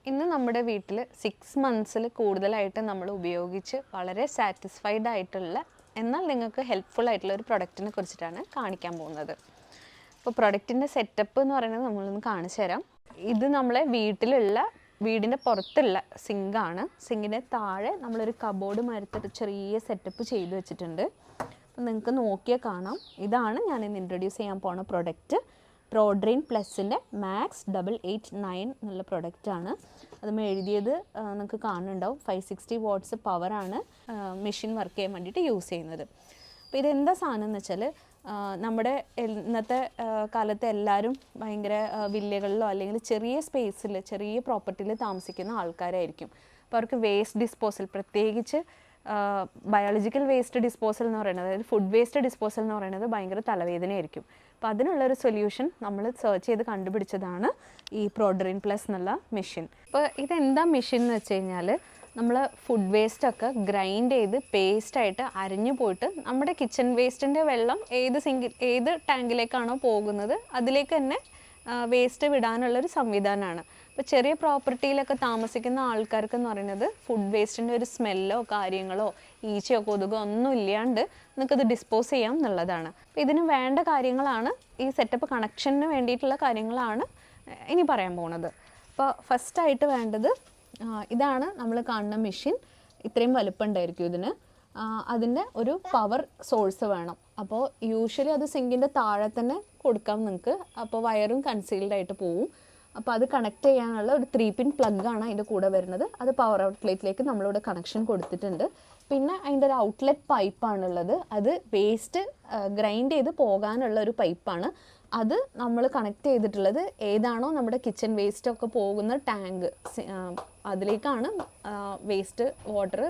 ഇന്ന് നമ്മുടെ വീട്ടിൽ 6 മന്ത്സിൽ കൂടുതലായിട്ട് നമ്മൾ ഉപയോഗിച്ച് വളരെ സാറ്റിസ്ഫൈഡ് ആയിട്ടുള്ള എന്നാൽ നിങ്ങൾക്ക് ഹെൽപ്ഫുൾ ആയിട്ടുള്ള ഒരു പ്രൊഡക്റ്റിനെ കുറിച്ചിട്ടാണ് കാണിക്കാൻ പോകുന്നത്. അപ്പോൾ പ്രൊഡക്റ്റിൻ്റെ സെറ്റപ്പ് എന്ന് പറയുന്നത് നമ്മളൊന്ന് കാണിച്ചു തരാം. ഇത് നമ്മളെ വീടിൻ്റെ പുറത്തുള്ള സിങ്കാണ്. സിങ്കിൻ്റെ താഴെ നമ്മളൊരു കബോർഡ് മാരത്തെ ചെറിയ സെറ്റപ്പ് ചെയ്ത് വെച്ചിട്ടുണ്ട്. അപ്പോൾ നിങ്ങൾക്ക് നോക്കിയാൽ കാണാം, ഇതാണ് ഞാനിന്ന് ഇൻട്രൊഡ്യൂസ് ചെയ്യാൻ പോണ പ്രൊഡക്റ്റ്. പ്രോഡ്രെയിൻ പ്ലസിൻ്റെ മാക്സ് 889 എന്നുള്ള പ്രൊഡക്റ്റാണ്. അതും എഴുതിയത് നിങ്ങൾക്ക് കാണുന്നുണ്ടാവും. 560 വാട്ട്സ് പവറാണ് മെഷീൻ വർക്ക് ചെയ്യാൻ വേണ്ടിയിട്ട് യൂസ് ചെയ്യുന്നത്. അപ്പോൾ ഇതെന്താ സാധനം എന്ന് വെച്ചാൽ, നമ്മുടെ ഇന്നത്തെ കാലത്ത് എല്ലാവരും ഭയങ്കര വില്ലകളിലോ അല്ലെങ്കിൽ ചെറിയ സ്പേസിൽ ചെറിയ പ്രോപ്പർട്ടിയിൽ താമസിക്കുന്ന ആൾക്കാരായിരിക്കും. അപ്പോൾ അവർക്ക് വേസ്റ്റ് ഡിസ്പോസൽ, പ്രത്യേകിച്ച് ബയോളജിക്കൽ വേസ്റ്റ് ഡിസ്പോസൽ എന്ന് പറയുന്നത്, അതായത് ഫുഡ് വേസ്റ്റ് ഡിസ്പോസൽ എന്ന് പറയുന്നത് ഭയങ്കര തലവേദനയായിരിക്കും. അപ്പോൾ അതിനുള്ളൊരു സൊല്യൂഷൻ നമ്മൾ സെർച്ച് ചെയ്ത് കണ്ടുപിടിച്ചതാണ് ഈ പ്രോഡ്രെയിൻ പ്ലസ് എന്നുള്ള മെഷീൻ. അപ്പോൾ ഇതെന്താ മെഷീൻ എന്ന് വെച്ച് കഴിഞ്ഞാൽ, നമ്മൾ ഫുഡ് വേസ്റ്റൊക്കെ ഗ്രൈൻഡ് ചെയ്ത് പേസ്റ്റായിട്ട് അരിഞ്ഞു പോയിട്ട് നമ്മുടെ കിച്ചൺ വേസ്റ്റിൻ്റെ വെള്ളം ഏത് ടാങ്കിലേക്കാണോ പോകുന്നത് അതിലേക്ക് തന്നെ വേസ്റ്റ് വിടാനുള്ളൊരു സംവിധാനമാണ്. അപ്പോൾ ചെറിയ പ്രോപ്പർട്ടിയിലൊക്കെ താമസിക്കുന്ന ആൾക്കാർക്ക് എന്ന് പറയുന്നത് ഫുഡ് വേസ്റ്റിൻ്റെ ഒരു സ്മെല്ലോ കാര്യങ്ങളോ ഈച്ചയോ കൊതുകോ ഒന്നും ഇല്ലാണ്ട് നിങ്ങൾക്കത് ഡിസ്പോസ് ചെയ്യാം എന്നുള്ളതാണ്. അപ്പോൾ ഇതിന് വേണ്ട കാര്യങ്ങളാണ്, ഈ സെറ്റപ്പ് കണക്ഷന് വേണ്ടിയിട്ടുള്ള കാര്യങ്ങളാണ് ഇനി പറയാൻ പോകുന്നത്. അപ്പോൾ ഫസ്റ്റായിട്ട് വേണ്ടത് ഇതാണ്. നമ്മൾ കാണുന്ന മെഷീൻ ഇത്രയും വലുപ്പം ഉണ്ടായിരിക്കും ഇതിന്. അതിൻ്റെ ഒരു പവർ സോഴ്സ് വേണം. അപ്പോൾ യൂഷ്വലി അത് സിങ്കിൻ്റെ താഴെ തന്നെ കൊടുക്കാം നിങ്ങൾക്ക്. അപ്പോൾ വയറും കൺസീൽഡ് ആയിട്ട് പോവും. അപ്പോൾ അത് കണക്ട് ചെയ്യാനുള്ള ഒരു 3-പിൻ പ്ലഗാണ് അതിൻ്റെ കൂടെ വരുന്നത്. അത് പവർ ഔട്ട്ലെറ്റിലേക്ക് നമ്മളിവിടെ കണക്ഷൻ കൊടുത്തിട്ടുണ്ട്. പിന്നെ അതിൻ്റെ ഒരു ഔട്ട്ലെറ്റ് പൈപ്പാണുള്ളത്. അത് വേസ്റ്റ് ഗ്രൈൻഡ് ചെയ്ത് പോകാനുള്ള ഒരു പൈപ്പാണ്. അത് നമ്മൾ കണക്ട് ചെയ്തിട്ടുള്ളത് ഏതാണോ നമ്മുടെ കിച്ചൺ വേസ്റ്റൊക്കെ പോകുന്ന ടാങ്ക്, അതിലേക്കാണ് വേസ്റ്റ് വാട്ടർ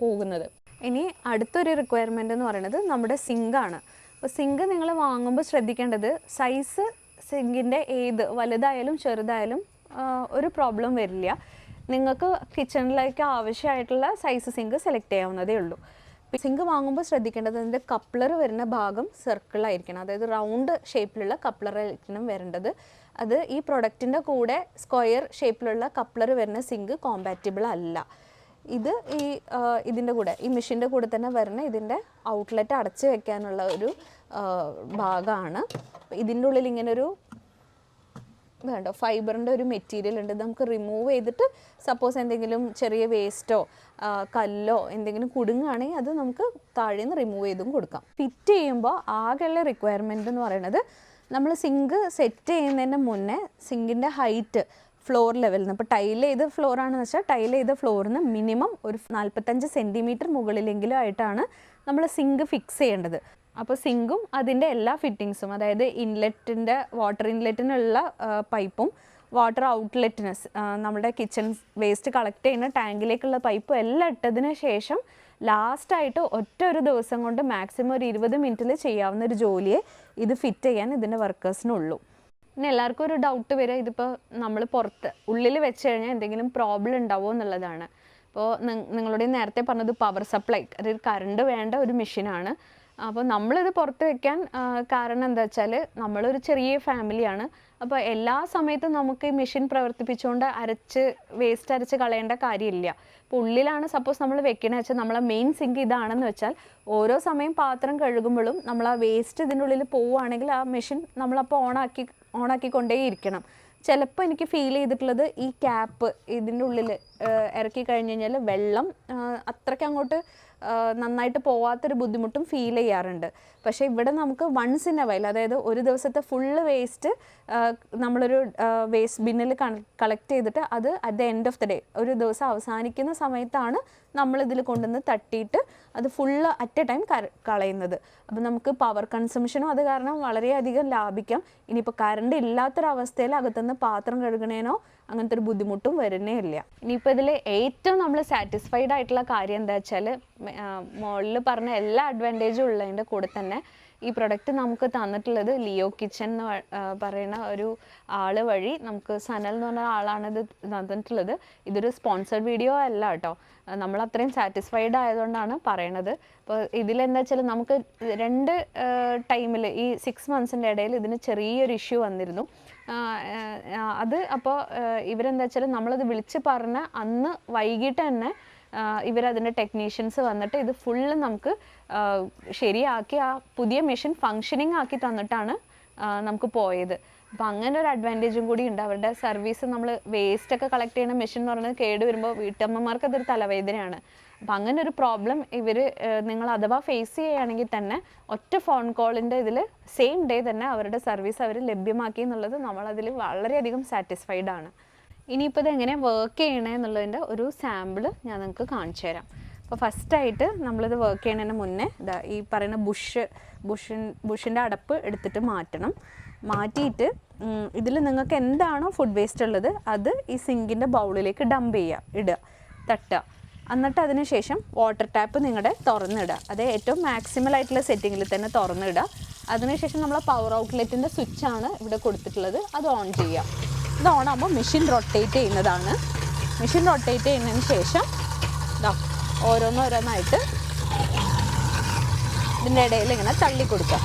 പോകുന്നത്. ഇനി അടുത്തൊരു റിക്വയർമെൻ്റ് എന്ന് പറയുന്നത് നമ്മുടെ സിങ്കാണ്. അപ്പോൾ സിങ്ക് നിങ്ങൾ വാങ്ങുമ്പോൾ ശ്രദ്ധിക്കേണ്ടത്, സൈസ് സിങ്കിൻ്റെ വലുതായാലും ചെറുതായാലും ഒരു പ്രോബ്ലം വരില്ല. നിങ്ങൾക്ക് കിച്ചണിലേക്ക് ആവശ്യമായിട്ടുള്ള സൈസ് സിങ്ക് സെലക്ട് ചെയ്യാവുന്നതേ ഉള്ളൂ. സിങ്ക് വാങ്ങുമ്പോൾ ശ്രദ്ധിക്കേണ്ടത് അതിൻ്റെ കപ്ലർ വരുന്ന ഭാഗം സർക്കിളായിരിക്കണം, അതായത് റൗണ്ട് ഷേപ്പിലുള്ള കപ്ലറായിരിക്കണം വരേണ്ടത്. അത് ഈ പ്രൊഡക്റ്റിൻ്റെ കൂടെ സ്ക്വയർ ഷേപ്പിലുള്ള കപ്ലർ വരുന്ന സിങ്ക് കോമ്പാറ്റിബിൾ അല്ല. ഇതിൻ്റെ കൂടെ ഈ മെഷീൻ്റെ കൂടെ തന്നെ വരുന്ന ഇതിൻ്റെ ഔട്ട്ലെറ്റ് അടച്ച് വെക്കാനുള്ള ഒരു ഭാഗമാണ്. ഇതിൻ്റെ ഉള്ളിൽ ഇങ്ങനൊരു വേണ്ട ഫൈബറിൻ്റെ ഒരു മെറ്റീരിയൽ ഉണ്ട്. നമുക്ക് റിമൂവ് ചെയ്തിട്ട് സപ്പോസ് എന്തെങ്കിലും ചെറിയ വേസ്റ്റോ കല്ലോ എന്തെങ്കിലും കുടുങ്ങുകയാണെങ്കിൽ അത് നമുക്ക് താഴെ നിന്ന് റിമൂവ് ചെയ്തും കൊടുക്കാം. ഫിറ്റ് ചെയ്യുമ്പോൾ ആകെയുള്ള റിക്വയർമെൻറ്റ് എന്ന് പറയുന്നത്, നമ്മൾ സിങ്ക് സെറ്റ് ചെയ്യുന്നതിന് മുന്നേ സിങ്കിൻ്റെ ഹൈറ്റ് ഫ്ലോർ ലെവലിൽ നിന്ന്, ഇപ്പോൾ ടൈൽ ചെയ്ത ഫ്ലോറാണെന്ന് വെച്ചാൽ ടൈൽ ചെയ്ത ഫ്ലോറിൽ നിന്ന് മിനിമം ഒരു 45 സെൻറ്റിമീറ്റർ മുകളിലെങ്കിലും ആയിട്ടാണ് നമ്മൾ സിങ്ക് ഫിക്സ് ചെയ്യേണ്ടത്. അപ്പോൾ സിങ്കും അതിൻ്റെ എല്ലാ ഫിറ്റിങ്സും, അതായത് ഇൻലെറ്റിൻ്റെ വാട്ടർ ഇൻലെറ്റിനുള്ള പൈപ്പും വാട്ടർ ഔട്ട്ലെറ്റിന് നമ്മുടെ കിച്ചൺ വേസ്റ്റ് കളക്ട് ചെയ്യുന്ന ടാങ്കിലേക്കുള്ള പൈപ്പും എല്ലാം ഇട്ടതിന് ശേഷം ലാസ്റ്റായിട്ട് ഒരു ദിവസം കൊണ്ട് മാക്സിമം ഒരു 20 മിനിറ്റിൽ ചെയ്യാവുന്ന ഒരു ജോലിയെ ഇത് ഫിറ്റ് ചെയ്യാൻ ഇതിൻ്റെ വർക്കേഴ്സിനുള്ളൂ. പിന്നെ എല്ലാവർക്കും ഒരു ഡൗട്ട് വരിക, ഇതിപ്പോൾ നമ്മൾ ഉള്ളിൽ വെച്ച് കഴിഞ്ഞാൽ എന്തെങ്കിലും പ്രോബ്ലം ഉണ്ടാവുമോ എന്നുള്ളതാണ്. അപ്പോൾ നിങ്ങളോട് നേരത്തെ പറഞ്ഞത് പവർ സപ്ലൈ, അതായത് കറണ്ട് വേണ്ട ഒരു മെഷീനാണ്. അപ്പോൾ നമ്മളിത് പുറത്ത് വെക്കാൻ കാരണം എന്താ വെച്ചാൽ, നമ്മളൊരു ചെറിയ ഫാമിലിയാണ്. അപ്പോൾ എല്ലാ സമയത്തും നമുക്ക് ഈ മെഷീൻ പ്രവർത്തിപ്പിച്ചുകൊണ്ട് വേസ്റ്റ് അരച്ച് കളയേണ്ട കാര്യമില്ല. അപ്പോൾ ഉള്ളിലാണ് സപ്പോസ് നമ്മൾ വെക്കണമെന്ന് വെച്ചാൽ, നമ്മളെ മെയിൻ സിങ്ക് ഇതാണെന്ന് വെച്ചാൽ ഓരോ സമയം പാത്രം കഴുകുമ്പോഴും നമ്മൾ ആ വേസ്റ്റ് ഇതിൻ്റെ ഉള്ളിൽ പോവുകയാണെങ്കിൽ ആ മെഷീൻ നമ്മളപ്പോൾ ഓണാക്കിക്കൊണ്ടേയിരിക്കണം. ചിലപ്പോൾ എനിക്ക് ഫീൽ ചെയ്തിട്ടുള്ളത്, ഈ ക്യാപ്പ് ഇതിൻ്റെ ഉള്ളിൽ ഇറക്കി കഴിഞ്ഞ് കഴിഞ്ഞാൽ വെള്ളം അത്രയ്ക്ക് അങ്ങോട്ട് നന്നായിട്ട് പോവാത്തൊരു ബുദ്ധിമുട്ടും ഫീൽ ചെയ്യാറുണ്ട്. പക്ഷേ ഇവിടെ നമുക്ക് വൺസ് ഇൻ എ വൈൽ, അതായത് ഒരു ദിവസത്തെ ഫുള്ള് വേസ്റ്റ് നമ്മളൊരു വേസ്റ്റ് ബിന്നിൽ കളക്ട് ചെയ്തിട്ട് അത് at the end of the day, ഒരു ദിവസം അവസാനിക്കുന്ന സമയത്താണ് നമ്മളിതിൽ കൊണ്ടുവന്ന് തട്ടിയിട്ട് അത് ഫുള്ള് അറ്റ് എ ടൈം കളയുന്നത്. അപ്പോൾ നമുക്ക് പവർ കൺസംഷനും അത് കാരണം വളരെയധികം ലാഭിക്കാം. ഇനിയിപ്പോൾ കറണ്ട് ഇല്ലാത്തൊരവസ്ഥയിൽ അകത്തുനിന്ന് പാത്രം കഴുകണേനോ അങ്ങനത്തെ ഒരു ബുദ്ധിമുട്ടും വരുന്നേ ഇല്ല. ഇനിയിപ്പോൾ ഇതിൽ ഏറ്റവും നമ്മൾ സാറ്റിസ്ഫൈഡ് ആയിട്ടുള്ള കാര്യം എന്താ വെച്ചാൽ, മുകളിൽ പറഞ്ഞ എല്ലാ അഡ്വാൻറ്റേജും ഉള്ളതിൻ്റെ കൂടെ തന്നെ ഈ പ്രൊഡക്റ്റ് നമുക്ക് തന്നിട്ടുള്ളത് ലിയോ കിച്ചൺ എന്ന് പറയുന്ന ഒരു ആൾ വഴി നമുക്ക്, സനൽ എന്ന് പറഞ്ഞ ആളാണ് ഇത് തന്നിട്ടുള്ളത്. ഇതൊരു സ്പോൺസർഡ് വീഡിയോ അല്ല കേട്ടോ, നമ്മൾ അത്രയും സാറ്റിസ്ഫൈഡ് ആയതുകൊണ്ടാണ് പറയണത്. അപ്പോൾ ഇതിലെന്താ വെച്ചാൽ, നമുക്ക് 2 ടൈമിൽ ഈ 6 മന്ത്സിൻ്റെ ഇടയിൽ ഇതിന് ചെറിയൊരു ഇഷ്യൂ വന്നിരുന്നു. അത് അപ്പോൾ ഇവരെന്താ വെച്ചാൽ നമ്മളത് വിളിച്ച് പറഞ്ഞ അന്ന് വൈകിട്ട് തന്നെ ഇവരതിൻ്റെ ടെക്നീഷ്യൻസ് വന്നിട്ട് ഇത് ഫുള്ള് നമുക്ക് ശരിയാക്കി ആ പുതിയ മെഷീൻ ഫങ്ഷനിങ് ആക്കി തന്നിട്ടാണ് നമുക്ക് പോയത്. അപ്പോൾ അങ്ങനെ ഒരു അഡ്വാൻറ്റേജും കൂടി ഉണ്ട്. അവരുടെ സർവീസ്, നമ്മൾ വേസ്റ്റൊക്കെ കളക്ട് ചെയ്യുന്ന മെഷീൻ എന്ന് പറയുന്നത് കേട് വരുമ്പോൾ വീട്ടമ്മമാർക്ക് അതൊരു തലവേദനയാണ്. അപ്പം അങ്ങനെ ഒരു പ്രോബ്ലം നിങ്ങൾ അഥവാ ഫേസ് ചെയ്യുകയാണെങ്കിൽ തന്നെ ഒറ്റ ഫോൺ കോളിൻ്റെ ഇതിൽ സെയിം ഡേ തന്നെ അവരുടെ സർവീസ് അവർ ലഭ്യമാക്കി എന്നുള്ളത് നമ്മളതിൽ വളരെയധികം സാറ്റിസ്ഫൈഡ് ആണ്. ഇനിയിപ്പോൾ ഇത് എങ്ങനെ വർക്ക് ചെയ്യണേ എന്നുള്ളതിൻ്റെ ഒരു സാമ്പിൾ ഞാൻ നിങ്ങൾക്ക് കാണിച്ചു തരാം. അപ്പോൾ ഫസ്റ്റായിട്ട് നമ്മളിത് വർക്ക് ചെയ്യുന്നതിന് മുന്നേ ഈ പറയുന്ന ബുഷിൻ്റെ അടപ്പ് എടുത്തിട്ട് മാറ്റിയിട്ട് ഇതിൽ നിങ്ങൾക്ക് എന്താണോ ഫുഡ് വേസ്റ്റ് ഉള്ളത് അത് ഈ സിങ്കിൻ്റെ ബൗളിലേക്ക് ഡംപ് ഇടുക, തട്ടുക. എന്നിട്ട് അതിന് ശേഷം വാട്ടർ ടാപ്പ് നിങ്ങളുടെ തുറന്നിടുക. അത് ഏറ്റവും മാക്സിമൽ ആയിട്ടുള്ള സെറ്റിങ്ങിൽ തന്നെ തുറന്നിടുക. അതിനുശേഷം നമ്മൾ പവർ ഔട്ട്ലെറ്റിൻ്റെ സ്വിച്ചാണ് ഇവിടെ കൊടുത്തിട്ടുള്ളത്, അത് ഓൺ ചെയ്യുക. ഇത് ഓണാകുമ്പോൾ മെഷീൻ റൊട്ടേറ്റ് ചെയ്യുന്നതാണ്. മെഷീൻ റൊട്ടേറ്റ് ചെയ്യുന്നതിന് ശേഷം ഓരോന്നോരോന്നായിട്ട് ഇതിൻ്റെ ഇടയിൽ ഇങ്ങനെ തള്ളി കൊടുക്കുക.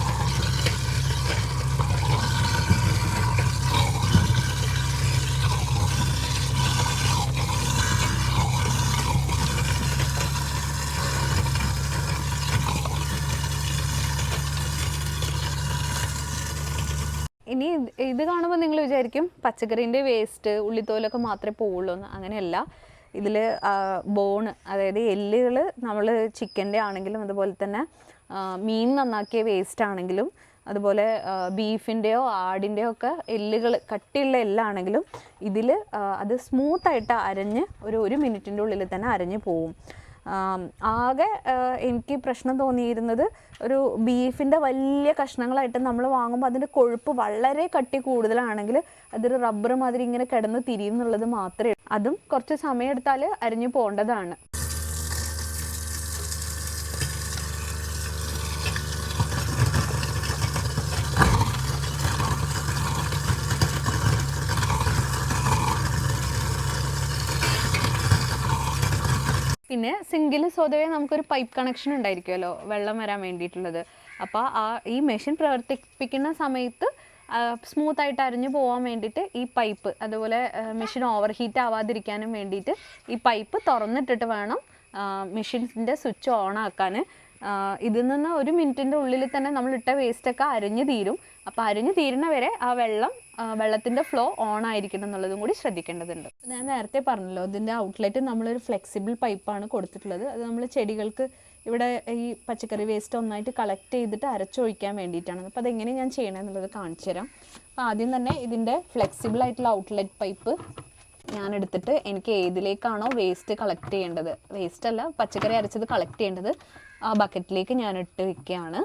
ഇനി ഇത് കാണുമ്പോൾ നിങ്ങൾ വിചാരിക്കും പച്ചക്കറീൻ്റെ വേസ്റ്റ് ഉള്ളിത്തോലൊക്കെ മാത്രമേ പോവുള്ളൂ എന്ന്. അങ്ങനെയല്ല. ഇതിൽ ബോണ്, അതായത് എല്ലുകൾ, നമ്മൾ ചിക്കൻ്റെ ആണെങ്കിലും അതുപോലെ തന്നെ മീൻ നന്നാക്കിയ വേസ്റ്റ് ആണെങ്കിലും അതുപോലെ ബീഫിൻ്റെയോ ആടിൻ്റെയോ ഒക്കെ എല്ലുകൾ, കട്ടിയുള്ള എല്ലാണെങ്കിലും ഇതിൽ അത് സ്മൂത്തായിട്ട് അരഞ്ഞ് ഒരു മിനിറ്റിൻ്റെ ഉള്ളിൽ തന്നെ അരഞ്ഞ് പോവും. ആകെ എനിക്ക് പ്രശ്നം തോന്നിയിരുന്നത് ഒരു ബീഫിൻ്റെ വലിയ കഷ്ണങ്ങളായിട്ട് നമ്മൾ വാങ്ങുമ്പോൾ അതിൻ്റെ കൊഴുപ്പ് വളരെ കട്ടി കൂടുതലാണെങ്കിൽ അതൊരു റബ്ബർ മാതിരി ഇങ്ങനെ കിടന്ന് തിരിയും എന്നുള്ളത് മാത്രമേ. അതും കുറച്ച് സമയം എടുത്താൽ അരിഞ്ഞു പോകേണ്ടതാണ്. പിന്നെ സിങ്കിൽ സ്വതവേ നമുക്കൊരു പൈപ്പ് കണക്ഷൻ ഉണ്ടായിരിക്കുമല്ലോ വെള്ളം വരാൻ വേണ്ടിയിട്ടുള്ളത്. അപ്പോൾ ഈ മെഷീൻ പ്രവർത്തിപ്പിക്കുന്ന സമയത്ത് സ്മൂത്തായിട്ട് അരിഞ്ഞു പോകാൻ വേണ്ടിയിട്ട് ഈ പൈപ്പ്, അതുപോലെ മെഷീൻ ഓവർ ഹീറ്റ് ആവാതിരിക്കാനും വേണ്ടിയിട്ട് ഈ പൈപ്പ് തുറന്നിട്ടിട്ട് വേണം മെഷീൻ്റെ സ്വിച്ച് ഓൺ ആക്കാൻ. ഇതിൽ നിന്ന് ഒരു മിനിറ്റിൻ്റെ ഉള്ളിൽ തന്നെ നമ്മളിട്ട വേസ്റ്റൊക്കെ അരിഞ്ഞു തീരും. അപ്പോൾ അരിഞ്ഞു തീരുന്ന വരെ ആ വെള്ളത്തിൻ്റെ ഫ്ലോ ഓൺ ആയിരിക്കണം എന്നുള്ളതും കൂടി ശ്രദ്ധിക്കേണ്ടതുണ്ട്. ഞാൻ നേരത്തെ പറഞ്ഞല്ലോ, ഇതിൻ്റെ ഔട്ട്ലെറ്റ് നമ്മളൊരു ഫ്ലെക്സിബിൾ പൈപ്പാണ് കൊടുത്തിട്ടുള്ളത്. അത് നമ്മൾ ചെടികൾക്ക് ഇവിടെ ഈ പച്ചക്കറി വേസ്റ്റ് ഒന്നായിട്ട് കളക്ട് ചെയ്തിട്ട് അരച്ചൊഴിക്കാൻ വേണ്ടിയിട്ടാണ്. അപ്പോൾ അതെങ്ങനെ ഞാൻ ചെയ്യണമെന്നുള്ളത് കാണിച്ചു തരാം. അപ്പോൾ ആദ്യം തന്നെ ഇതിൻ്റെ ഫ്ലെക്സിബിൾ ആയിട്ടുള്ള ഔട്ട്ലെറ്റ് പൈപ്പ് ഞാൻ എടുത്തിട്ട് എനിക്ക് ഏതിലേക്കാണോ വേസ്റ്റ് കളക്ട് ചെയ്യേണ്ടത്, വേസ്റ്റ് അല്ല പച്ചക്കറി അരച്ചത് കളക്ട് ചെയ്യേണ്ടത്, ആ ബക്കറ്റിലേക്ക് ഞാൻ ഇട്ട് വെക്കുകയാണ്.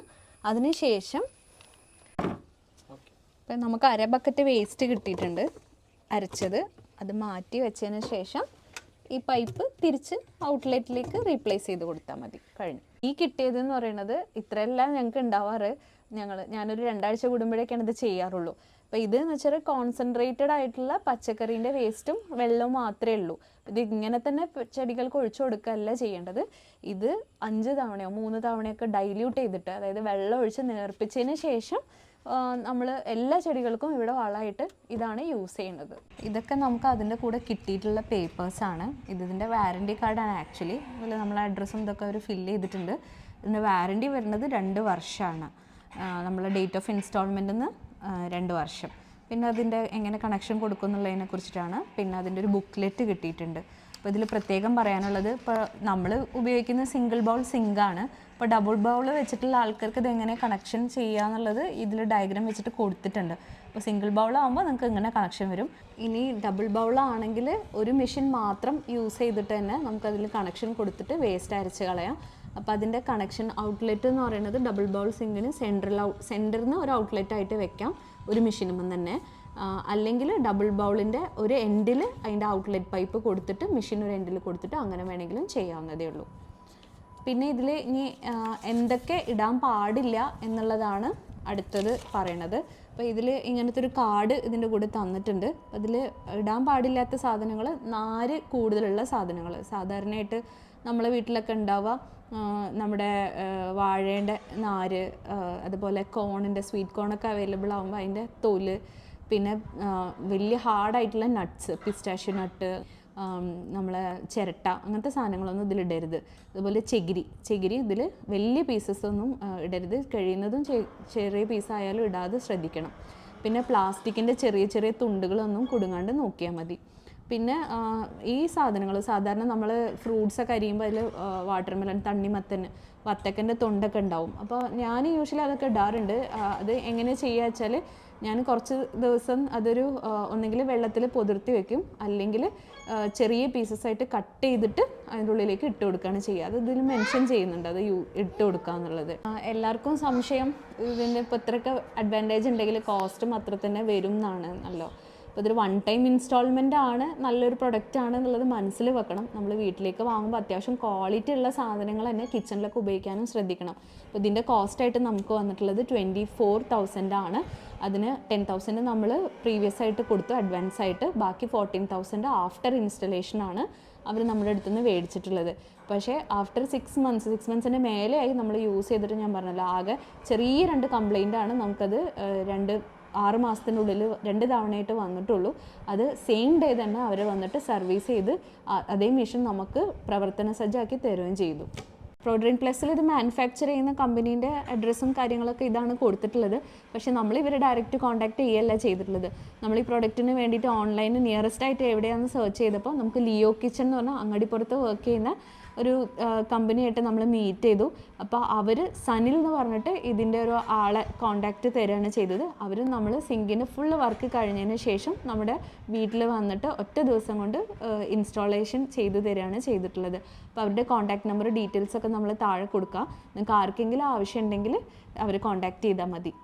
അതിനുശേഷം ഇപ്പം നമുക്ക് അര ബക്കറ്റ് വേസ്റ്റ് കിട്ടിയിട്ടുണ്ട് അരച്ചത്. അത് മാറ്റി വെച്ചതിന് ശേഷം ഈ പൈപ്പ് തിരിച്ച് ഔട്ട്ലെറ്റിലേക്ക് റീപ്ലേസ് ചെയ്ത് കൊടുത്താൽ മതി, കഴിഞ്ഞു. ഈ കിട്ടിയതെന്ന് പറയുന്നത് ഇത്രയെല്ലാം ഞങ്ങൾക്ക് ഉണ്ടാവാറ്. ഞാനൊരു 2 ആഴ്ച കൂടുമ്പോഴേക്കാണ് ഇത് ചെയ്യാറുള്ളൂ. അപ്പോൾ ഇതെന്ന് വെച്ചാൽ കോൺസെൻട്രേറ്റഡ് ആയിട്ടുള്ള പച്ചക്കറീൻ്റെ വേസ്റ്റും വെള്ളവും മാത്രമേ ഉള്ളൂ. ഇത് ഇങ്ങനെ തന്നെ ചെടികൾക്ക് ഒഴിച്ചു കൊടുക്കുകയല്ല ചെയ്യേണ്ടത്. ഇത് 5 തവണയോ 3 തവണയൊക്കെ ഡൈല്യൂട്ട് ചെയ്തിട്ട്, അതായത് വെള്ളം ഒഴിച്ച് നേർപ്പിച്ചതിന് ശേഷം നമ്മൾ എല്ലാ ചെടികൾക്കും ഇവിടെ വളമായിട്ട് ഇതാണ് യൂസ് ചെയ്യുന്നത്. ഇതൊക്കെ നമുക്ക് അതിൻ്റെ കൂടെ കിട്ടിയിട്ടുള്ള പേപ്പേഴ്സാണ്. ഇതിൻ്റെ വാറൻറ്റി കാർഡാണ് ആക്ച്വലി. അതുപോലെ നമ്മളെ അഡ്രസ്സും ഇതൊക്കെ അവർ ഫില്ല് ചെയ്തിട്ടുണ്ട്. ഇതിൻ്റെ വാറൻറ്റി വരുന്നത് 2 വർഷമാണ്. നമ്മളെ ഡേറ്റ് ഓഫ് ഇൻസ്റ്റാൾമെൻറ്റിൽ നിന്ന് 2 വർഷം. പിന്നെ അതിൻ്റെ എങ്ങനെ കണക്ഷൻ കൊടുക്കും എന്നുള്ളതിനെ കുറിച്ചിട്ടാണ്. പിന്നെ അതിൻ്റെ ഒരു ബുക്ക്ലെറ്റ് കിട്ടിയിട്ടുണ്ട്. അപ്പോൾ ഇതിൽ പ്രത്യേകം പറയാനുള്ളത്, ഇപ്പോൾ നമ്മൾ ഉപയോഗിക്കുന്ന സിംഗിൾ ബൗൾ സിങ്കാണ്. ഇപ്പോൾ ഡബിൾ ബൗൾ വെച്ചിട്ടുള്ള ആൾക്കാർക്ക് ഇതെങ്ങനെ കണക്ഷൻ ചെയ്യുക എന്നുള്ളത് ഇതിൽ ഡയഗ്രാം വെച്ചിട്ട് കൊടുത്തിട്ടുണ്ട്. അപ്പോൾ സിംഗിൾ ബൗളാകുമ്പോൾ നിങ്ങൾക്ക് ഇങ്ങനെ കണക്ഷൻ വരും. ഇനി ഡബിൾ ബൗളാണെങ്കിൽ ഒരു മെഷീൻ മാത്രം യൂസ് ചെയ്തിട്ട് തന്നെ നമുക്കതിൽ കണക്ഷൻ കൊടുത്തിട്ട് വേസ്റ്റ് അരച്ച് കളയാം. അപ്പോൾ അതിൻ്റെ കണക്ഷൻ ഔട്ട്ലെറ്റ് എന്ന് പറയുന്നത് ഡബിൾ ബൗൾ സിങ്കിന് സെൻറ്ററിൽ നിന്ന് ഒരു ഔട്ട്ലെറ്റ് ആയിട്ട് വെക്കാം ഒരു മെഷീനുമ്പം തന്നെ. അല്ലെങ്കിൽ ഡബിൾ ബൗളിൻ്റെ ഒരു എൻഡിൽ അതിൻ്റെ ഔട്ട്ലെറ്റ് പൈപ്പ് കൊടുത്തിട്ട് മെഷീൻ ഒരു എൻഡിൽ കൊടുത്തിട്ട് അങ്ങനെ വേണമെങ്കിലും ചെയ്യാവുന്നതേ ഉള്ളൂ. പിന്നെ ഇതിൽ ഇനി എന്തൊക്കെ ഇടാൻ പാടില്ല എന്നുള്ളതാണ് അടുത്തത് പറയണത്. അപ്പോൾ ഇതിൽ ഇങ്ങനത്തെ ഒരു കാർഡ് ഇതിൻ്റെ കൂടെ തന്നിട്ടുണ്ട്. അതിൽ ഇടാൻ പാടില്ലാത്ത സാധനങ്ങൾ, നാര് കൂടുതലുള്ള സാധനങ്ങൾ, സാധാരണയായിട്ട് നമ്മളെ വീട്ടിലൊക്കെ ഉണ്ടാവുക നമ്മുടെ വാഴേൻ്റെ നാര്, അതുപോലെ കോണിൻ്റെ സ്വീറ്റ് കോണൊക്കെ അവൈലബിൾ ആകുമ്പോൾ അതിൻ്റെ തോല്, പിന്നെ വലിയ ഹാർഡായിട്ടുള്ള നട്ട്സ്, പിസ്റ്റാഷ്യോ നട്ട്, നമ്മളെ ചിരട്ട, അങ്ങനത്തെ സാധനങ്ങളൊന്നും ഇതിലിടരുത്. അതുപോലെ ചകിരി ഇതിൽ വലിയ പീസസ് ഒന്നും ഇടരുത്, കഴിയുന്നതും ചെറിയ പീസായാലും ഇടാതെ ശ്രദ്ധിക്കണം. പിന്നെ പ്ലാസ്റ്റിക്കിൻ്റെ ചെറിയ ചെറിയ തുണ്ടുകളൊന്നും കുടുങ്ങാണ്ട് നോക്കിയാൽ മതി. പിന്നെ ഈ സാധനങ്ങൾ സാധാരണ നമ്മൾ ഫ്രൂട്ട്സൊക്കെ അരിയുമ്പോൾ അതിൽ വാട്ടർമെലൺ, തണ്ണിമത്തൻ, വത്തക്കൻ്റെ തൊണ്ടൊക്കെ ഉണ്ടാവും. അപ്പോൾ ഞാൻ യൂഷ്വലി അതൊക്കെ ഇടാറുണ്ട്. അത് എങ്ങനെ ചെയ്യുക വെച്ചാൽ, ഞാൻ കുറച്ച് ദിവസം അതൊരു ഒന്നെങ്കിൽ വെള്ളത്തിൽ പൊതിർത്തി വെക്കും, അല്ലെങ്കിൽ ചെറിയ പീസസായിട്ട് കട്ട് ചെയ്തിട്ട് അതിൻ്റെ ഉള്ളിലേക്ക് ഇട്ട് കൊടുക്കുകയാണ് ചെയ്യുക. അത് ഇതിൽ മെൻഷൻ ചെയ്യുന്നുണ്ട്, അത് ഇട്ട് കൊടുക്കുക എന്നുള്ളത്. എല്ലാവർക്കും സംശയം ഇതിൻ്റെ ഇപ്പോൾ ഇത്രയൊക്കെ അഡ്വാൻറ്റേജ് ഉണ്ടെങ്കിൽ കോസ്റ്റും അത്ര തന്നെ വരും എന്നാണല്ലോ. അപ്പോൾ ഇതൊരു 1 ടൈം ഇൻസ്റ്റാൾമെൻ്റ് ആണ്, നല്ലൊരു പ്രൊഡക്റ്റ് ആണ് എന്നുള്ളത് മനസ്സിൽ വെക്കണം. നമ്മൾ വീട്ടിലേക്ക് വാങ്ങുമ്പോൾ അത്യാവശ്യം ക്വാളിറ്റി ഉള്ള സാധനങ്ങൾ തന്നെ കിച്ചണിലൊക്കെ ഉപയോഗിക്കാനും ശ്രദ്ധിക്കണം. അപ്പോൾ ഇതിൻ്റെ കോസ്റ്റായിട്ട് നമുക്ക് വന്നിട്ടുള്ളത് 24,000 ആണ്. അതിന് 10,000 നമ്മൾ പ്രീവിയസ് ആയിട്ട് കൊടുത്തു അഡ്വാൻസ് ആയിട്ട്, ബാക്കി 14,000 ആഫ്റ്റർ ഇൻസ്റ്റലേഷനാണ് അവർ നമ്മുടെ അടുത്ത് നിന്ന് മേടിച്ചിട്ടുള്ളത്. പക്ഷേ ആഫ്റ്റർ 6 മന്ത്സിൻ്റെ മേലെയായി നമ്മൾ യൂസ് ചെയ്തിട്ട്, ഞാൻ പറഞ്ഞല്ലോ ആകെ ചെറിയ 2 കംപ്ലൈൻ്റ് ആണ് നമുക്കത് 6 മാസത്തിനുള്ളിൽ 2 തവണയായിട്ട് വന്നിട്ടുള്ളൂ. അത് സെയിം ഡേ തന്നെ അവർ വന്നിട്ട് സർവീസ് ചെയ്ത് അതേ മെഷീൻ നമുക്ക് പ്രവർത്തന സജ്ജമാക്കി തരുകയും ചെയ്തു. പ്രോഡ്രീം പ്ലസ്സിൽ ഇത് മാനുഫാക്ചർ ചെയ്യുന്ന കമ്പനീൻ്റെ അഡ്രസ്സും കാര്യങ്ങളൊക്കെ ഇതാണ് കൊടുത്തിട്ടുള്ളത്. പക്ഷേ നമ്മൾ ഇവരെ ഡയറക്റ്റ് കോൺടാക്ട് ചെയ്യുകയല്ല ചെയ്തിട്ടുള്ളത്. നമ്മൾ ഈ പ്രൊഡക്റ്റിന് വേണ്ടിയിട്ട് ഓൺലൈനിൽ നിയറസ്റ്റ് ആയിട്ട് എവിടെയാണെന്ന് സെർച്ച് ചെയ്തപ്പോൾ നമുക്ക് ലിയോ കിച്ചൺ എന്ന് പറഞ്ഞാൽ അങ്ങാടിപ്പുറത്ത് വർക്ക് ചെയ്യുന്ന ഒരു കമ്പനിയായിട്ട് നമ്മൾ മീറ്റ് ചെയ്തു. അപ്പോൾ അവർ സനിൽ എന്ന് പറഞ്ഞിട്ട് ഇതിൻ്റെ ഒരു ആളെ കോൺടാക്റ്റ് തരികയാണ് ചെയ്തത്. അവർ നമ്മൾ സിങ്കിൻ്റെ ഫുള്ള് വർക്ക് കഴിഞ്ഞതിന് ശേഷം നമ്മുടെ വീട്ടിൽ വന്നിട്ട് ഒറ്റ ദിവസം കൊണ്ട് ഇൻസ്റ്റാളേഷൻ ചെയ്തു തരികയാണ് ചെയ്തിട്ടുള്ളത്. അപ്പോൾ അവരുടെ കോൺടാക്ട് നമ്പർ, ഡീറ്റെയിൽസൊക്കെ നമ്മൾ താഴെ കൊടുക്കുക. നിങ്ങൾക്ക് ആർക്കെങ്കിലും ആവശ്യം ഉണ്ടെങ്കിൽ അവർ കോൺടാക്റ്റ് ചെയ്താൽ മതി.